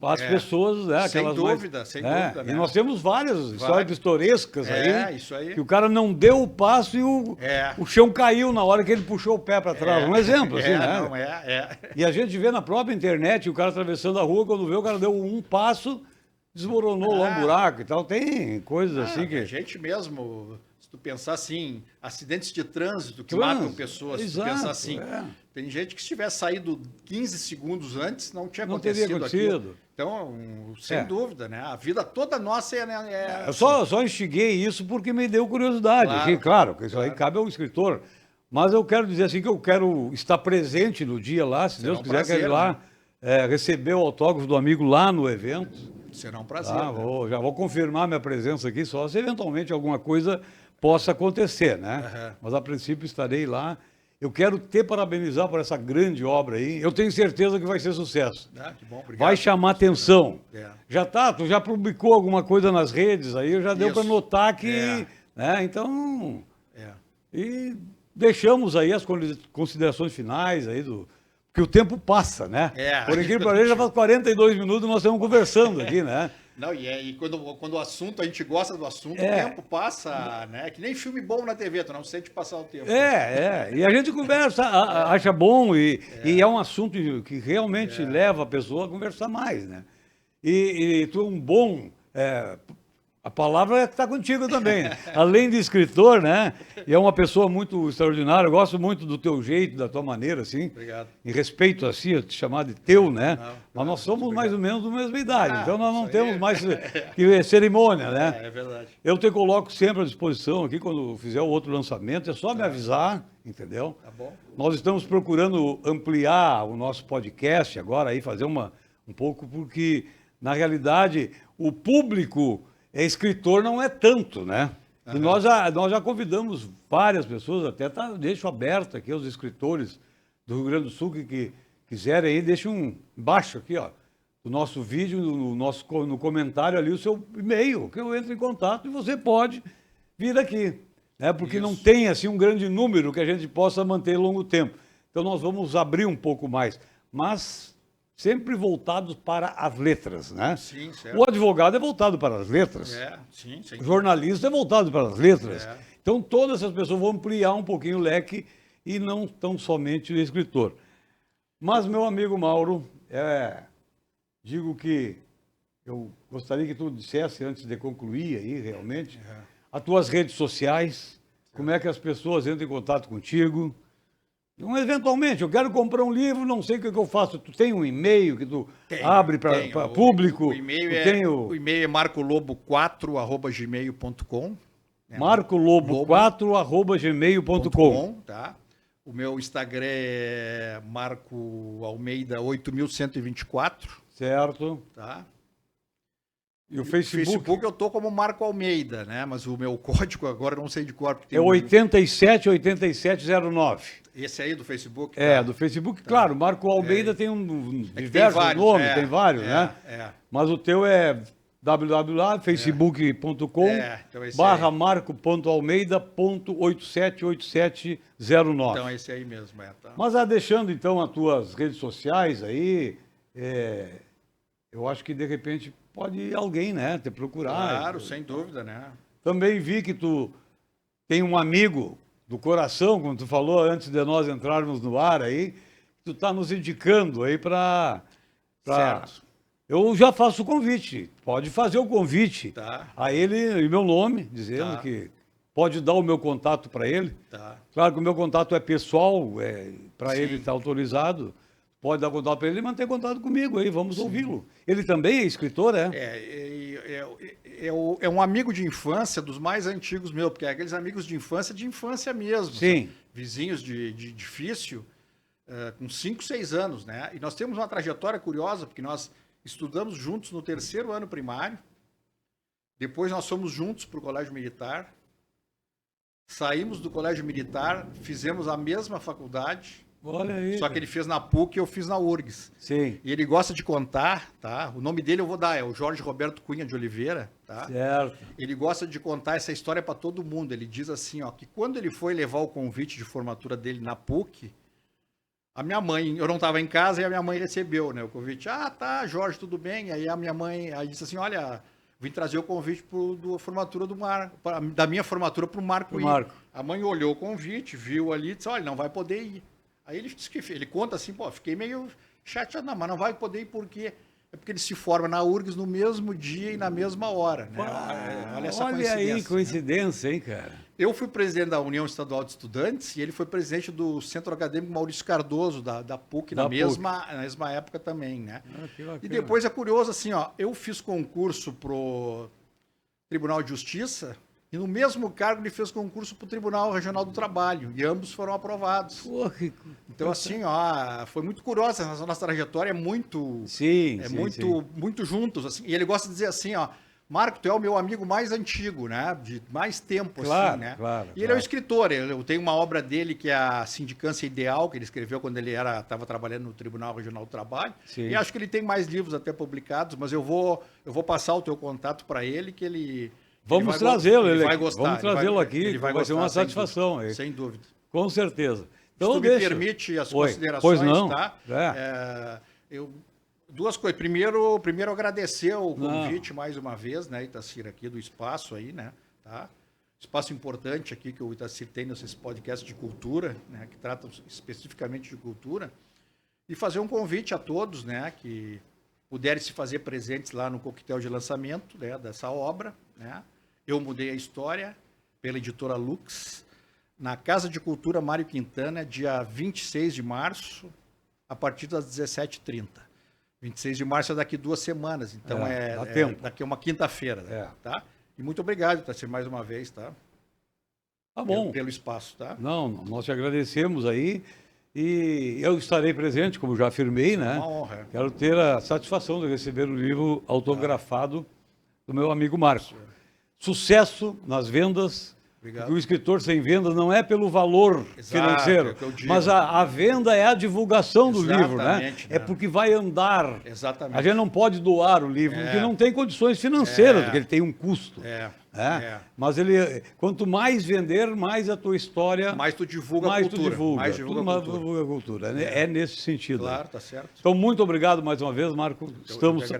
As pessoas, né?
Sem dúvida. Né?
E nós temos várias histórias pitorescas aí,
isso aí.
Que o cara não deu o passo e o chão caiu na hora que ele puxou o pé para trás. Um exemplo, assim, né? E a gente vê na própria internet o cara atravessando a rua, quando vê o cara deu um passo, desmoronou lá um buraco e tal. Tem coisas assim que...
A gente mesmo, se tu pensar assim, acidentes de trânsito que matam pessoas, se tu pensar assim... Tem gente que se tivesse saído 15 segundos antes, não tinha acontecido aquilo. Então, sem dúvida, né? A vida toda nossa
Eu só instiguei isso porque me deu curiosidade. Claro, isso aí cabe ao escritor. Mas eu quero dizer assim que eu quero estar presente no dia lá, se Deus quiser, quero ir lá receber o autógrafo do amigo lá no evento.
Será um prazer.
Já vou confirmar minha presença aqui, só se eventualmente alguma coisa possa acontecer, né? Mas a princípio estarei lá. Eu quero te parabenizar por essa grande obra aí. Eu tenho certeza que vai ser sucesso.
Que bom, obrigado.
Vai chamar atenção. Tu já publicou alguma coisa nas redes aí, já deu para notar que... Né? Então... E deixamos aí as considerações finais aí do... Porque o tempo passa, né? Por aqui para ele já faz 42 minutos nós estamos conversando aqui, né?
Não, e quando o assunto, a gente gosta do assunto, o tempo passa, né? Que nem filme bom na TV, tu não sente passar o tempo.
E a gente conversa, acha bom, e é um assunto que realmente leva a pessoa a conversar mais, né? E tu é um bom... a palavra está contigo também, né? Além de escritor, né? E é uma pessoa muito extraordinária. Eu gosto muito do teu jeito, da tua maneira, assim.
Obrigado.
Em respeito, assim, a te chamar de teu, né? Mas nós somos mais ou menos da mesma idade, então nós não temos mais que cerimônia, né?
É verdade.
Eu te coloco sempre à disposição aqui, quando fizer o outro lançamento, é só me avisar, entendeu?
Tá bom.
Nós estamos procurando ampliar o nosso podcast agora, aí fazer um pouco, porque, na realidade, o público... escritor não é tanto, né? E nós já convidamos várias pessoas, até deixo aberto aqui aos escritores do Rio Grande do Sul que quiserem aí, deixem embaixo aqui, ó, do nosso vídeo, no comentário ali, o seu e-mail, que eu entro em contato e você pode vir aqui, né? Porque não tem assim um grande número que a gente possa manter longo tempo. Então nós vamos abrir um pouco mais, mas sempre voltados para as letras, né?
Sim, certo.
O advogado é voltado para as letras.
Sim.
O jornalista é voltado para as letras. Então, todas essas pessoas vão ampliar um pouquinho o leque e não tão somente o escritor. Mas, meu amigo Mauro, digo que eu gostaria que tu dissesse, antes de concluir aí, realmente, as tuas redes sociais, como é que as pessoas entram em contato contigo Então, eventualmente, eu quero comprar um livro, não sei o que eu faço. Tu tem um e-mail que tu abre para público?
O e-mail é marcolobo4@gmail.com.
Né? marcolobo4@gmail.com.
Tá? O meu Instagram é Marco Almeida 8124.
Certo.
Tá?
E o Facebook?
O Facebook eu tô como Marco Almeida, né? Mas o meu código agora eu não sei de cor.
É 878709.
Esse aí do Facebook?
Tá? Do Facebook, tá. Claro. Marco Almeida tem diversos nomes, tem vários, né? Mas o teu é www.facebook.com/marco.almeida.878709.
Então esse aí mesmo, tá?
Mas deixando então as tuas redes sociais aí, eu acho que de repente pode alguém, né, te procurar.
Claro, sem dúvida, né?
Também vi que tu tem um amigo do coração, como tu falou antes de nós entrarmos no ar aí, tu tá nos indicando aí para
Certo.
Eu já faço o convite. Pode fazer o convite a ele em meu nome, dizendo que pode dar o meu contato para ele.
Tá.
Claro que o meu contato é pessoal, para ele estar autorizado. Pode dar contato para ele e manter contato comigo aí, vamos ouvi-lo. Ele também é escritor,
É um amigo de infância dos mais antigos meus, porque é aqueles amigos de infância mesmo.
Sim.
Vizinhos de edifício, com 5, 6 anos, né? E nós temos uma trajetória curiosa, porque nós estudamos juntos no 3º ano primário, depois nós fomos juntos para o Colégio Militar, saímos do Colégio Militar, fizemos a mesma faculdade.
Olha aí.
Só que ele fez na PUC e eu fiz na URGS.
Sim.
E ele gosta de contar, tá? O nome dele eu vou dar, é o Jorge Roberto Cunha de Oliveira, tá?
Certo.
Ele gosta de contar essa história para todo mundo. Ele diz assim, ó, que quando ele foi levar o convite de formatura dele na PUC, a minha mãe, eu não estava em casa e a minha mãe recebeu, né, o convite. Ah, tá, Jorge, tudo bem? E aí a minha mãe aí disse assim, olha, vim trazer o convite da formatura do Marco, da minha formatura para o Marco ir. A mãe olhou o convite, viu ali e disse, olha, não vai poder ir. Aí ele disse que ele conta assim, pô, fiquei meio chateado, não, mas não vai poder ir por quê? É porque ele se forma na URGS no mesmo dia e na mesma hora, né?
Olha essa coincidência. Aí, coincidência, né? Hein, cara?
Eu fui presidente da União Estadual de Estudantes e ele foi presidente do Centro Acadêmico Maurício Cardoso, da PUC, na mesma época também, né? E depois é curioso, assim, ó, eu fiz concurso pro Tribunal de Justiça, e no mesmo cargo ele fez concurso para o Tribunal Regional do Trabalho. E ambos foram aprovados.
Pô,
então, assim, ó, foi muito curiosa. A nossa trajetória é muito... muito juntos. Assim. E ele gosta de dizer assim, ó, Marco, tu é o meu amigo mais antigo, né? De mais tempo, assim, né? E ele é um escritor. Eu tenho uma obra dele que é a Sindicância Ideal, que ele escreveu quando ele estava trabalhando no Tribunal Regional do Trabalho. Sim. E acho que ele tem mais livros até publicados, mas eu vou passar o teu contato para ele, que ele...
Vamos trazê-lo,
ele vai gostar.
Vamos trazê-lo aqui, ele vai ser uma satisfação.
Sem dúvida.
Com certeza.
Então, se tu me permite as considerações, tá? Duas coisas. Primeiro agradecer o convite mais uma vez, né, Itacir, aqui do espaço aí, né? Tá? Espaço importante aqui que o Itacir tem nesses podcasts de cultura, né, que tratam especificamente de cultura. E fazer um convite a todos, né, que puderem se fazer presentes lá no coquetel de lançamento, né, dessa obra, né? Eu Mudei a História, pela editora Lux, na Casa de Cultura Mário Quintana, dia 26 de março, a partir das 17h30. 26 de março é daqui 2 semanas, então daqui uma quinta-feira, né? Tá? E muito obrigado, Tacir, mais uma vez, tá?
Tá bom.
Pelo espaço, tá?
Não, nós te agradecemos aí. E eu estarei presente, como já afirmei, né?
Uma honra.
Quero ter a satisfação de receber o livro autografado do meu amigo Marco. Sucesso nas vendas. Obrigado. Porque o escritor sem vendas não é pelo valor financeiro, mas a venda é a divulgação do livro, né? É porque vai andar.
Exatamente.
A gente não pode doar o livro, porque não tem condições financeiras, porque ele tem um custo. Mas quanto mais vender, mais a tua história...
Mais tu divulga a cultura.
Mais divulga a cultura. É nesse sentido.
Claro, tá certo.
Então, muito obrigado mais uma vez, Marco.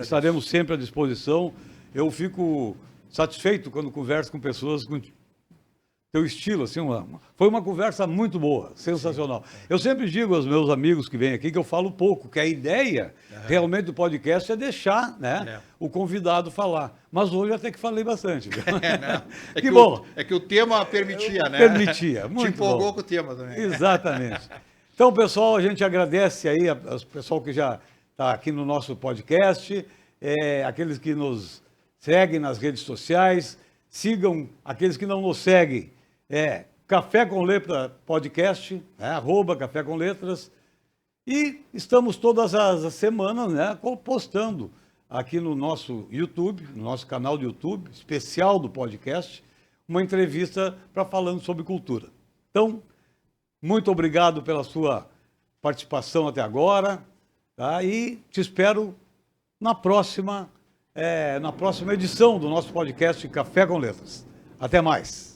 Estaremos sempre à disposição. Eu fico satisfeito quando converso com pessoas com teu estilo, assim, foi uma conversa muito boa, sensacional. Sim. Eu sempre digo aos meus amigos que vêm aqui que eu falo pouco, que a ideia realmente do podcast é deixar, né, o convidado falar. Mas hoje até que falei bastante.
Que bom. É que o tema permitia, né?
Permitia, muito
Te empolgou
bom.
com o tema também.
Exatamente. Então, Então, pessoal, a gente agradece aí ao pessoal que já está aqui no nosso podcast, aqueles que nos seguem nas redes sociais, sigam aqueles que não nos seguem. Café com Letras Podcast, @Café com Letras. E estamos todas as semanas, né, postando aqui no nosso YouTube, no nosso canal do YouTube, especial do podcast, uma entrevista para falando sobre cultura. Então, muito obrigado pela sua participação até agora, tá? E te espero na próxima edição do nosso podcast Café com Letras. Até mais.